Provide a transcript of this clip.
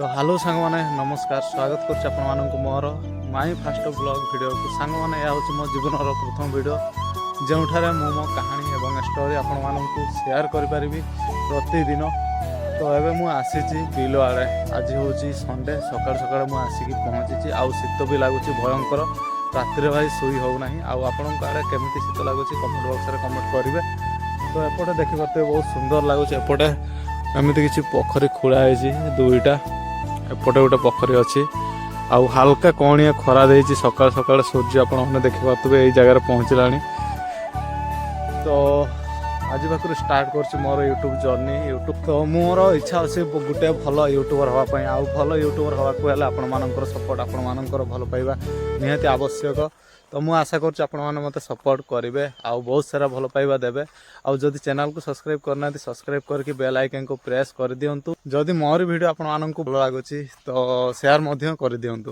तो हेलो सांग मैंने नमस्कार स्वागत कर मोर माई फास्ट ब्लॉग वीडियो को सांग मैंने यह हूँ मो जीवन प्रथम वीडियो जो मो कहानी और स्टोरी आपण मानक सेयार करी प्रतिदिन। तो एबे मु आसी बिल आड़े आज हूँ संडे सकाल सकाल मु आसिक पहुँची आउ शीत भी लगुच भयंकर राति भाई शुई होना आपण आड़े केमी शीत लगुच कमेंट बॉक्स में कमेंट करेंगे। तो एपटे देखिपे बहुत सुंदर लगुच एपटे एमती किसी पोखरी खोला दुईटा एपटे गोटे पोखरी अच्छी आउ हाल्का कणिया खरा देती सकाल सकाल सूर्य आपने देखिपे यही जगह पहुँचला। तो आज पाखर स्टार्ट कर मोर यूट्यूब जर्नी यूट्यूब तो मोर इच्छा अच्छे गोटे भल यूट्यूबर हाँपाई आउ भल यूट्यूबर हाँक आपण सपोर्ट आपण भल पाइबा निहाती आवश्यक। तो मुझे आशा करूँ मत सपोर्ट करेंगे आउ बहुत सारा भल पाइबा देवे आउ जदि चैनल को सब्सक्राइब करना सब्सक्राइब करके बेल आइकन को प्रेस कर दिंतु। जदि मोर वीडियो आपण भल लगुच तो शेयर कर दिंतु।